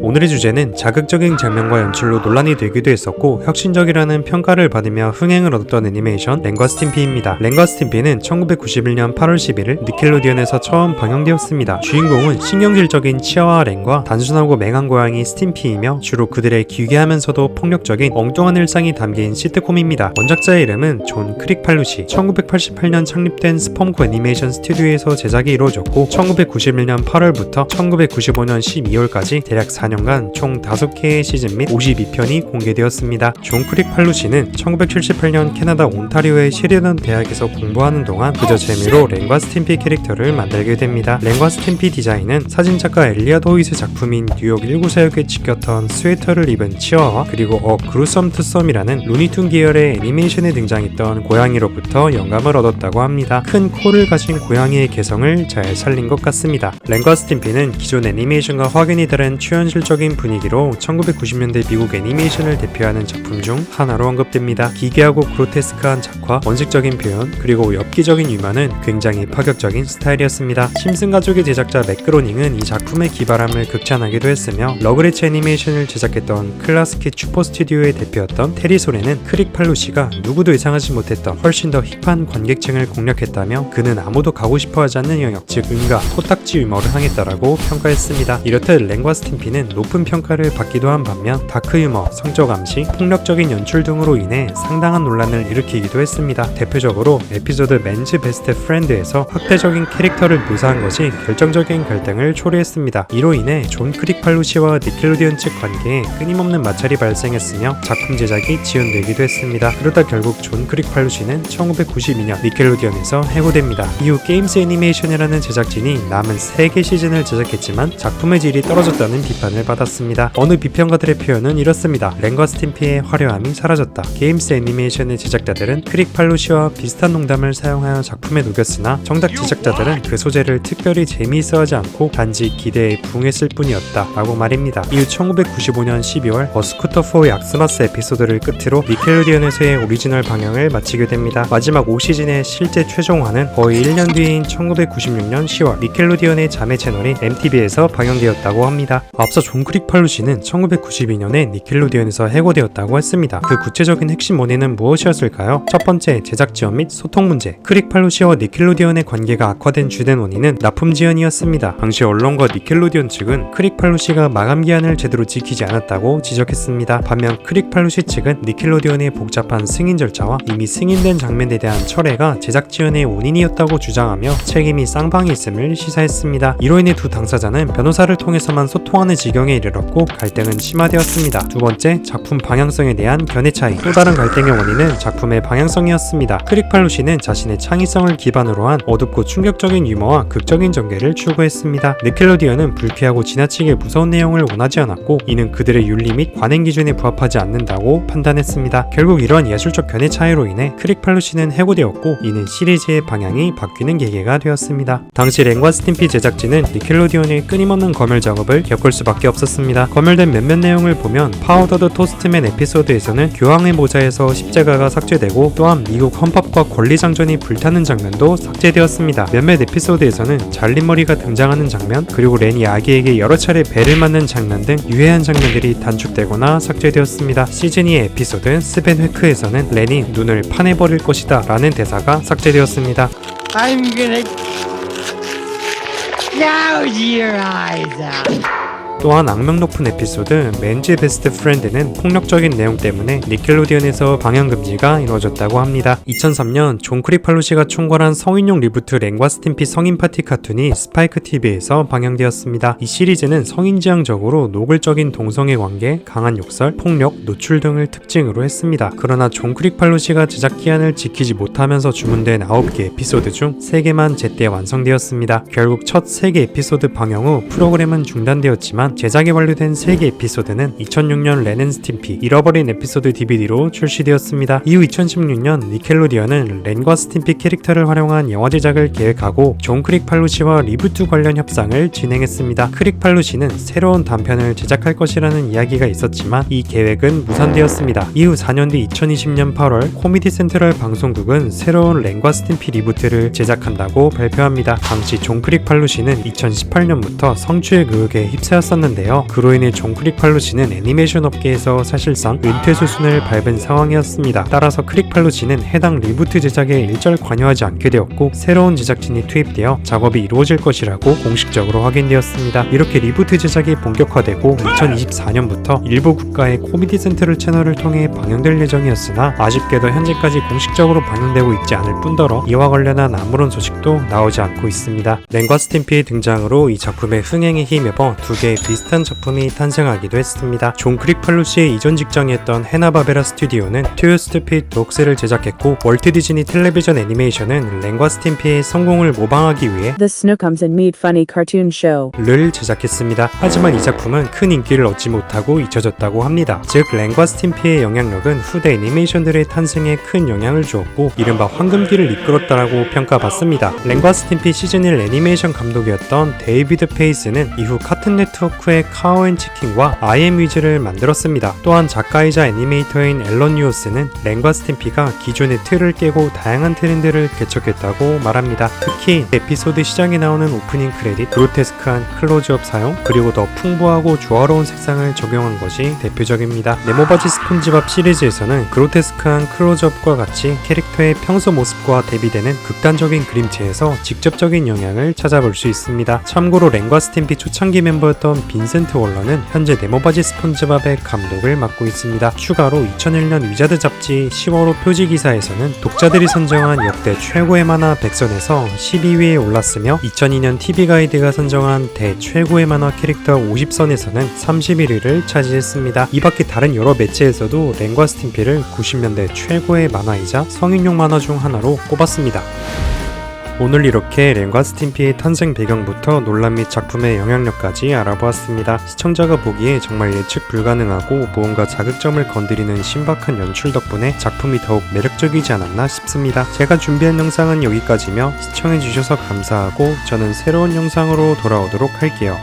오늘의 주제는 자극적인 장면과 연출로 논란이 되기도 했었고 혁신적이라는 평가를 받으며 흥행을 얻었던 애니메이션 렌과 스팀피입니다. 렌과 스팀피는 1991년 8월 11일 니켈로디언에서 처음 방영되었습니다. 주인공은 신경질적인 치아와 렌과 단순하고 맹한 고양이 스팀피이며 주로 그들의 기괴하면서도 폭력적인 엉뚱한 일상이 담긴 시트콤입니다. 원작자의 이름은 존 크릭팔루시, 1988년 창립된 스펌코 애니메이션 스튜디오에서 제작이 이루어졌고 1991년 8월부터 1995년 12월까지 대략 4년간 총 5개의 시즌 및 52편이 공개되었습니다. 존 크릭팔루시는 1978년 캐나다 온타리오의 시리던 대학에서 공부하는 동안 그저 재미로 렌과 스팀피 캐릭터를 만들게 됩니다. 렌과 스팀피 디자인은 사진작가 엘리엇 호이스 작품인 뉴욕 19사역에 찍혔던 스웨터를 입은 치와와 그리고 그루썸 투썸이라는 루니툰 계열의 애니메이션에 등장했던 고양이로부터 영감을 얻었다고 합니다. 큰 코를 가진 고양이의 개성을 잘 살린 것 같습니다. 렌과 스팀피는 기존 애니메이션과 확연히 다른 초현실적인 분위기로 1990년대 미국 애니메이션을 대표하는 작품 중 하나로 언급됩니다. 기괴하고 그로테스크한 작화, 원색적인 표현, 그리고 엽기적인 유머는 굉장히 파격적인 스타일이었습니다. 심슨 가족의 제작자 맥그로닝은 이 작품의 기발함을 극찬하기도 했으며 러그레츠 애니메이션을 제작했던 클라스킷 슈퍼 스튜디오의 대표였던 테리 소렌은 크릭팔루시가 누구도 예상하지 못했던 훨씬 더 힙한 관객층을 공략했다며 그는 아무도 가고 싶어하지 않는 영역, 즉 은가, 코딱지 유머를 향했다라고 평가했습니다. 이렇듯 렌과 스팀피는 높은 평가를 받기도 한 반면 다크 유머, 성적 암시, 폭력적인 연출 등으로 인해 상당한 논란을 일으키기도 했습니다. 대표적으로 에피소드 맨즈 베스트 프렌드에서 학대적인 캐릭터를 묘사한 것이 결정적인 갈등을 초래했습니다. 이로 인해 존 크릭팔루시와 니켈로디언 측 관계에 끊임없는 마찰이 발생했으며 작품 제작이 지연되기도 했습니다. 그러다 결국 존 크릭팔루시는 1992년 니켈로디언에서 해고됩니다. 이후 게임스 애니메이션이라는 제작진이 남은 3개 시즌을 제작했지만 작품의 질이 떨어졌다는 비판을 받았습니다. 어느 비평가들의 표현은 이렇습니다. 렌과 스팀피의 화려함이 사라졌다. 게임스 애니메이션의 제작자들은 크릭팔루시와 비슷한 농담을 사용하여 작품에 녹였으나 정작 제작자들은 그 소재를 특별히 재미있어하지 않고 단지 기대에 부응했을 뿐이었다 라고 말입니다. 이후 1995년 12월 스쿠터4의 악스마스 에피소드를 끝으로 니켈로디언에서의 오리지널 방영을 마치게 됩니다. 마지막 5시즌의 실제 최종화는 거의 1년 뒤인 1996년 10월 니켈로디언의 자매 채널인 MTV에서 방영되었다고 합니다. 앞서 존 크릭팔루시는 1992년에 니켈로디언에서 해고되었다고 했습니다. 그 구체적인 핵심 원인은 무엇이었을까요? 첫 번째, 제작 지원 및 소통 문제. 크릭팔루시와 니켈로디언의 관계가 악화된 주된 원인은 납품 지연이었습니다. 당시 언론과 니켈로디언 측은 크릭팔루시가 마감 기한을 제대로 지키지 않았다고 지적했습니다. 반면 크릭팔루시 측은 니켈로디언의 복잡한 승인 절차와 이미 승인된 장면에 대한 철회가 제작 지연의 원인이었다고 주장하며 책임이 쌍방이 있음을 시사했습니다. 이로 인해 두 당사자는 변호사를 통해서만 소통하는 지경에 이르렀고 갈등은 심화되었습니다. 두 번째, 작품 방향성에 대한 견해 차이. 또 다른 갈등의 원인은 작품의 방향성이었습니다. 크릭팔루시는 자신의 창의성을 기반으로 한 어둡고 충격적인 유머와 극적인 전개를 추구했습니다. 니켈로디언은 불쾌하고 지나치게 무서운 내용을 원하지 않았고 이는 그들의 윤리 및 관행 기준에 부합하지 않는다고 판단했습니다. 결국 이러한 예술적 견해 차이로 인해 크릭팔루시는 해고되었고 이는 시리즈의 방향이 바뀌는 계기가 되었습니다. 당시 렌과 스팀피 제작진은 니켈로디언의 끊임없는 검열 작업을 겪을 수밖에 없었습니다. 검열된 몇몇 내용을 보면 파우더드 토스트맨 에피소드에서는 교황의 모자에서 십자가가 삭제되고 또한 미국 헌법과 권리장전이 불타는 장면도 삭제되었습니다. 몇몇 에피소드에서는 잘린 머리가 등장하는 장면, 그리고 렌이 아기에게 여러 차례 배를 맞는 장면 등 유해한 장면들이 단축되거나 삭제되었습니다. 시즌 2의 에피소드 스벤 회크에서는 렌이 눈을 파내버릴 것이다 라는 대사가 삭제되었습니다. I'm gonna gouge your eyes out. 또한 악명 높은 에피소드 맨즈 베스트 프렌드는 폭력적인 내용 때문에 니켈로디언에서 방영 금지가 이루어졌다고 합니다. 2003년 존 크릭팔루시가 총괄한 성인용 리부트 렌과 스팀피 성인 파티 카툰이 스파이크 TV에서 방영되었습니다. 이 시리즈는 성인지향적으로 노골적인 동성애 관계, 강한 욕설, 폭력, 노출 등을 특징으로 했습니다. 그러나 존 크릭팔루시가 제작 기한을 지키지 못하면서 주문된 9개 에피소드 중 3개만 제때 완성되었습니다. 결국 첫 3개 에피소드 방영 후 프로그램은 중단되었지만 제작이 완료된 3개 에피소드는 2006년 렌 앤 스팀피 잃어버린 에피소드 DVD로 출시되었습니다. 이후 2016년 니켈로디언은 렌과 스팀피 캐릭터를 활용한 영화 제작을 계획하고 존 크릭팔루시와 리부트 관련 협상을 진행했습니다. 크릭팔루시는 새로운 단편을 제작할 것이라는 이야기가 있었지만 이 계획은 무산되었습니다. 이후 4년 뒤 2020년 8월 코미디 센트럴 방송국은 새로운 렌과 스팀피 리부트를 제작한다고 발표합니다. 당시 존 크릭팔루시는 2018년부터 성추행 의혹에 휩싸였었는데 했었는데요. 그로 인해 존 크릭팔로시는 애니메이션 업계에서 사실상 은퇴 수순을 밟은 상황이었습니다. 따라서 크릭팔로시는 해당 리부트 제작에 일절 관여하지 않게 되었고 새로운 제작진이 투입되어 작업이 이루어질 것이라고 공식적으로 확인되었습니다. 이렇게 리부트 제작이 본격화되고 2024년부터 일부 국가의 코미디 센트럴 채널을 통해 방영될 예정이었으나 아쉽게도 현재까지 공식적으로 방영되고 있지 않을 뿐더러 이와 관련한 아무런 소식도 나오지 않고 있습니다. 렌과 스팀피의 등장으로 이 작품의 흥행에 힘입어 두 개의 비슷한 작품이 탄생하기도 했습니다. 존 크릭팔로시의 이전 직장이었던 해나바베라 스튜디오는 Two Stupid Dogs를 제작했고 월트 디즈니 텔레비전 애니메이션은 렌과 스팀피의 성공을 모방하기 위해 The Snookums and Mead Funny Cartoon Show. 를 제작했습니다. 하지만 이 작품은 큰 인기를 얻지 못하고 잊혀졌다고 합니다. 즉 렌과 스팀피의 영향력은 후대 애니메이션들의 탄생에 큰 영향을 주었고 이른바 황금기를 이끌었다라고 평가받습니다. 렌과 스팀피 시즌 1 애니메이션 감독이었던 데이비드 페이스는 이후 카툰 네트워크의 카오 앤 치킨과 I Am 위즈를 만들었습니다. 또한 작가이자 애니메이터인 앨런 뉴어스는 렌과 스팀피가 기존의 틀을 깨고 다양한 트렌드를 개척했다고 말합니다. 특히 에피소드 시작에 나오는 오프닝 크레딧, 그로테스크한 클로즈업 사용, 그리고 더 풍부하고 조화로운 색상을 적용한 것이 대표적입니다. 네모바지 스폰지밥 시리즈에서는 그로테스크한 클로즈업과 같이 캐릭터의 평소 모습과 대비되는 극단적인 그림체에서 직접적인 영향을 찾아볼 수 있습니다. 참고로 렌과 스팀피 초창기 멤버였던 빈센트 월러는 현재 네모바지 스폰지밥의 감독을 맡고 있습니다. 추가로 2001년 위자드 잡지 10월호 표지 기사에서는 독자들이 선정한 역대 최고의 만화 100선에서 12위에 올랐으며 2002년 TV 가이드가 선정한 대최고의 만화 캐릭터 50선에서는 31위를 차지했습니다. 이 밖에 다른 여러 매체에서도 렌과 스팀피를 90년대 최고의 만화이자 성인용 만화 중 하나로 꼽았습니다. 오늘 이렇게 렌과 스팀피의 탄생 배경부터 논란 및 작품의 영향력까지 알아보았습니다. 시청자가 보기에 정말 예측 불가능하고 무언가 자극점을 건드리는 신박한 연출 덕분에 작품이 더욱 매력적이지 않았나 싶습니다. 제가 준비한 영상은 여기까지며 시청해주셔서 감사하고 저는 새로운 영상으로 돌아오도록 할게요.